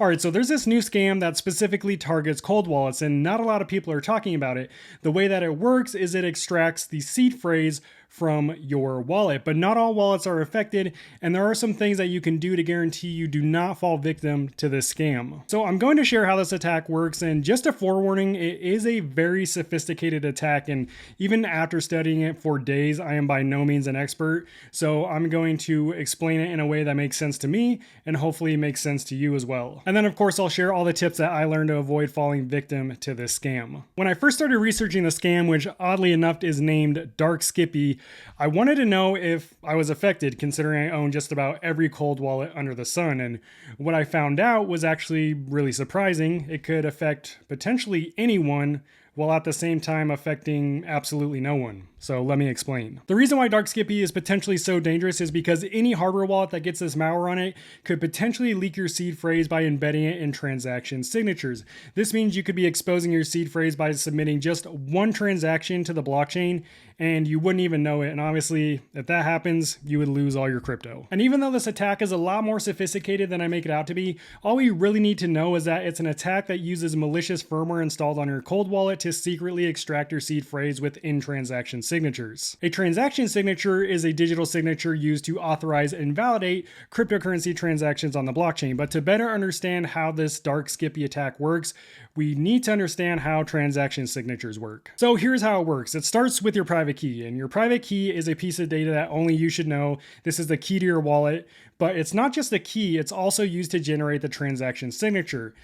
All right, so there's this new scam that specifically targets cold wallets, and not a lot of people are talking about it. The way that it works is it extracts the seed phrase from your wallet, but not all wallets are affected, and there are some things that you can do to guarantee you do not fall victim to this scam. So I'm going to share how this attack works, and just a forewarning, it is a very sophisticated attack, and even after studying it for days, I am by no means an expert, so I'm going to explain it in a way that makes sense to me, and hopefully makes sense to you as well. And then of course I'll share all the tips that I learned to avoid falling victim to this scam. When I first started researching the scam, which oddly enough is named Dark Skippy, I wanted to know if I was affected, considering I own just about every cold wallet under the sun, and what I found out was actually really surprising. It could affect potentially anyone, while at the same time affecting absolutely no one. So let me explain. The reason why Dark Skippy is potentially so dangerous is because any hardware wallet that gets this malware on it could potentially leak your seed phrase by embedding it in transaction signatures. This means you could be exposing your seed phrase by submitting just one transaction to the blockchain, and you wouldn't even know it. And obviously, if that happens, you would lose all your crypto. And even though this attack is a lot more sophisticated than I make it out to be, all we really need to know is that it's an attack that uses malicious firmware installed on your cold wallet to secretly extract your seed phrase within transaction signatures. A transaction signature is a digital signature used to authorize and validate cryptocurrency transactions on the blockchain. But to better understand how this Dark Skippy attack works, we need to understand how transaction signatures work. So here's how it works. It starts with your private key, and your private key is a piece of data that only you should know. This is the key to your wallet, but it's not just a key, it's also used to generate the transaction signature.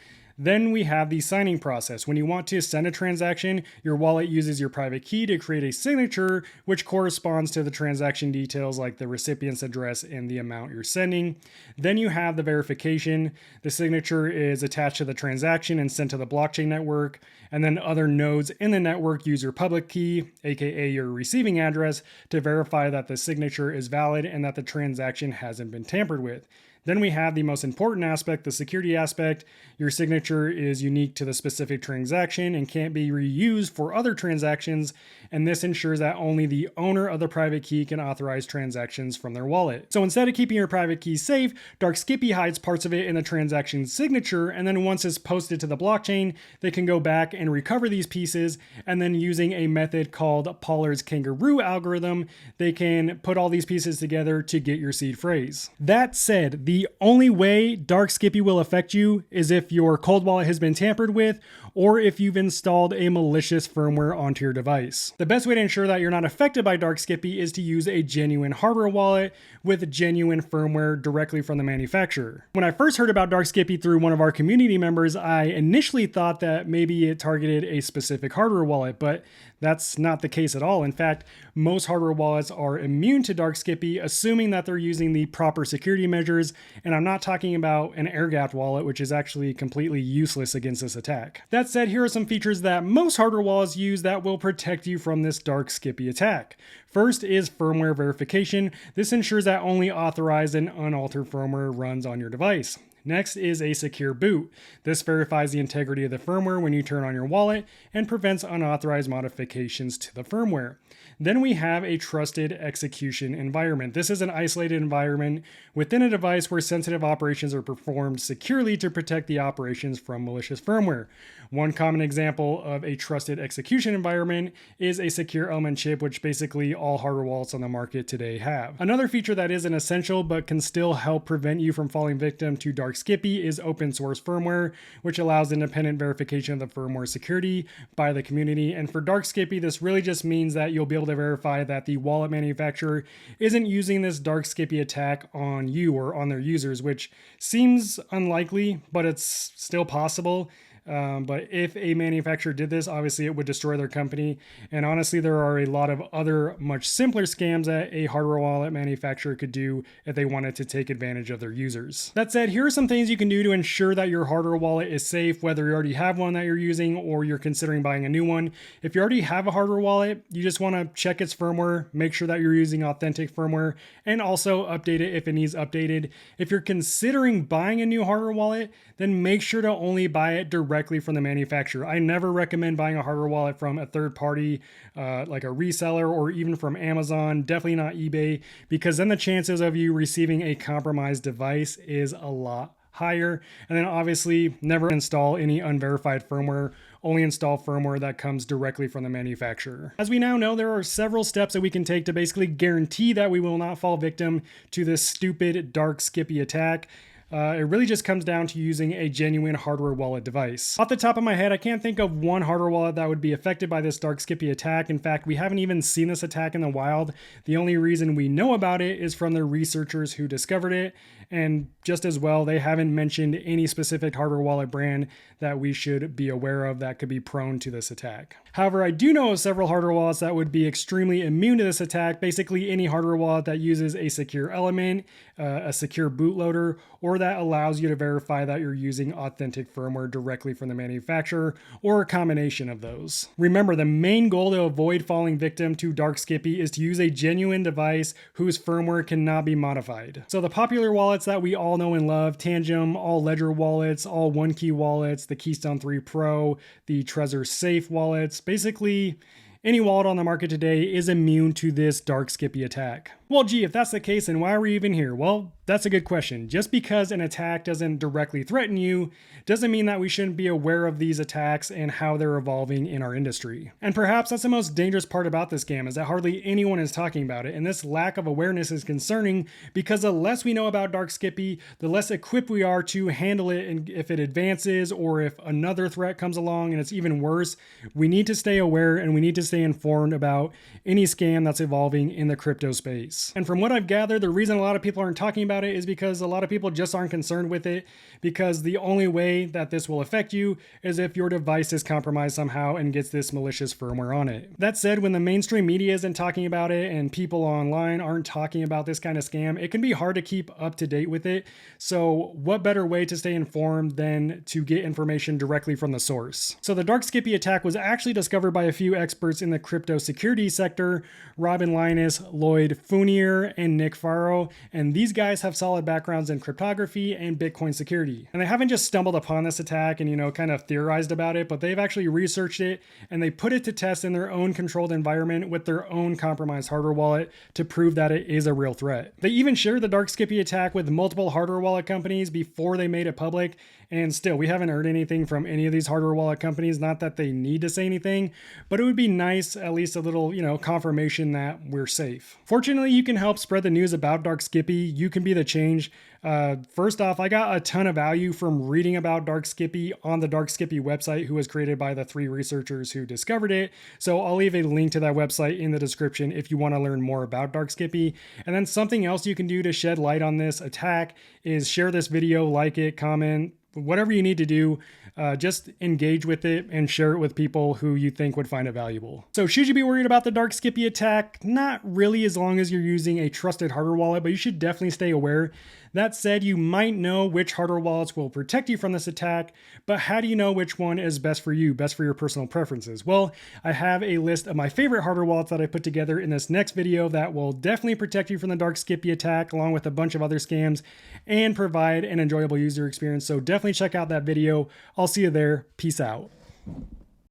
Then we have the signing process. When you want to send a transaction, your wallet uses your private key to create a signature, which corresponds to the transaction details like the recipient's address and the amount you're sending. Then you have the verification. The signature is attached to the transaction and sent to the blockchain network. And then other nodes in the network use your public key, aka your receiving address, to verify that the signature is valid and that the transaction hasn't been tampered with. Then we have the most important aspect, the security aspect. Your signature is unique to the specific transaction and can't be reused for other transactions, and this ensures that only the owner of the private key can authorize transactions from their wallet. So instead of keeping your private key safe, Dark Skippy hides parts of it in the transaction signature, and then once it's posted to the blockchain, they can go back and recover these pieces, and then using a method called Pollard's kangaroo algorithm, they can put all these pieces together to get your seed phrase. That said, the only way Dark Skippy will affect you is if your cold wallet has been tampered with or if you've installed a malicious firmware onto your device. The best way to ensure that you're not affected by Dark Skippy is to use a genuine hardware wallet with genuine firmware directly from the manufacturer. When I first heard about Dark Skippy through one of our community members, I initially thought that maybe it targeted a specific hardware wallet, but that's not the case at all. In fact, most hardware wallets are immune to Dark Skippy, assuming that they're using the proper security measures, and I'm not talking about an air-gapped wallet, which is actually completely useless against this attack. That said, here are some features that most hardware wallets use that will protect you from this Dark Skippy attack. First is firmware verification. This ensures that only authorized and unaltered firmware runs on your device. Next is a secure boot. This verifies the integrity of the firmware when you turn on your wallet and prevents unauthorized modifications to the firmware. Then we have a trusted execution environment. This is an isolated environment within a device where sensitive operations are performed securely to protect the operations from malicious firmware. One common example of a trusted execution environment is a secure element chip, which basically all hardware wallets on the market today have. Another feature that isn't essential but can still help prevent you from falling victim to Dark Skippy is open source firmware, which allows independent verification of the firmware security by the community. And for Dark Skippy, this really just means that you'll be able to verify that the wallet manufacturer isn't using this Dark Skippy attack on you or on their users, which seems unlikely, but it's still possible. But if a manufacturer did this, obviously it would destroy their company. And honestly, there are a lot of other much simpler scams that a hardware wallet manufacturer could do if they wanted to take advantage of their users. That said, here are some things you can do to ensure that your hardware wallet is safe, whether you already have one that you're using or you're considering buying a new one. If you already have a hardware wallet, you just want to check its firmware, make sure that you're using authentic firmware, and also update it if it needs updated. If you're considering buying a new hardware wallet, then make sure to only buy it directly from the manufacturer. I never recommend buying a hardware wallet from a third party, like a reseller or even from Amazon, definitely not eBay, because then the chances of you receiving a compromised device is a lot higher. And then obviously never install any unverified firmware. Only install firmware that comes directly from the manufacturer. As we now know, there are several steps that we can take to basically guarantee that we will not fall victim to this stupid dark Skippy attack. It really just comes down to using a genuine hardware wallet device. Off the top of my head, I can't think of one hardware wallet that would be affected by this dark Skippy attack. In fact, we haven't even seen this attack in the wild. The only reason we know about it is from the researchers who discovered it. And just as well, they haven't mentioned any specific hardware wallet brand that we should be aware of that could be prone to this attack. However, I do know of several hardware wallets that would be extremely immune to this attack. Basically, any hardware wallet that uses a secure element, a secure bootloader, or that allows you to verify that you're using authentic firmware directly from the manufacturer, or a combination of those. Remember, the main goal to avoid falling victim to dark Skippy is to use a genuine device whose firmware cannot be modified. So the popular wallets that we all know and love, Tangem, all Ledger wallets, all OneKey wallets, the Keystone 3 Pro, the Trezor Safe wallets, basically any wallet on the market today is immune to this dark Skippy attack. Well, gee, if that's the case, then why are we even here? Well, that's a good question. Just because an attack doesn't directly threaten you doesn't mean that we shouldn't be aware of these attacks and how they're evolving in our industry. And perhaps that's the most dangerous part about this scam, is that hardly anyone is talking about it. And this lack of awareness is concerning because the less we know about dark Skippy, the less equipped we are to handle it. And if it advances or if another threat comes along and it's even worse, we need to stay aware and we need to stay informed about any scam that's evolving in the crypto space. And from what I've gathered, the reason a lot of people aren't talking about it is because a lot of people just aren't concerned with it, because the only way that this will affect you is if your device is compromised somehow and gets this malicious firmware on it. That said, when the mainstream media isn't talking about it and people online aren't talking about this kind of scam, it can be hard to keep up to date with it. So what better way to stay informed than to get information directly from the source? So the dark Skippy attack was actually discovered by a few experts in the crypto security sector, Robin Linus, Lloyd Fournier, and Nick Faro, and these guys have solid backgrounds in cryptography and Bitcoin security. And they haven't just stumbled upon this attack and, kind of theorized about it, but they've actually researched it and they put it to test in their own controlled environment with their own compromised hardware wallet to prove that it is a real threat. They even shared the dark Skippy attack with multiple hardware wallet companies before they made it public, and still, we haven't heard anything from any of these hardware wallet companies. Not that they need to say anything, but it would be nice, at least a little, confirmation that we're safe. Fortunately, you can help spread the news about dark Skippy. You can be the change. First off, I got a ton of value from reading about dark Skippy on the dark Skippy website, who was created by the 3 researchers who discovered it. So I'll leave a link to that website in the description if you want to learn more about dark Skippy. And then something else you can do to shed light on this attack is share this video, like it, comment, whatever you need to do. Just engage with it and share it with people who you think would find it valuable. So should you be worried about the dark Skippy attack? Not really, as long as you're using a trusted hardware wallet, but you should definitely stay aware. That said, you might know which hardware wallets will protect you from this attack, but how do you know which one is best for you, best for your personal preferences? Well, I have a list of my favorite hardware wallets that I put together in this next video that will definitely protect you from the dark Skippy attack, along with a bunch of other scams, and provide an enjoyable user experience. So definitely check out that video. I'll see you there. Peace out.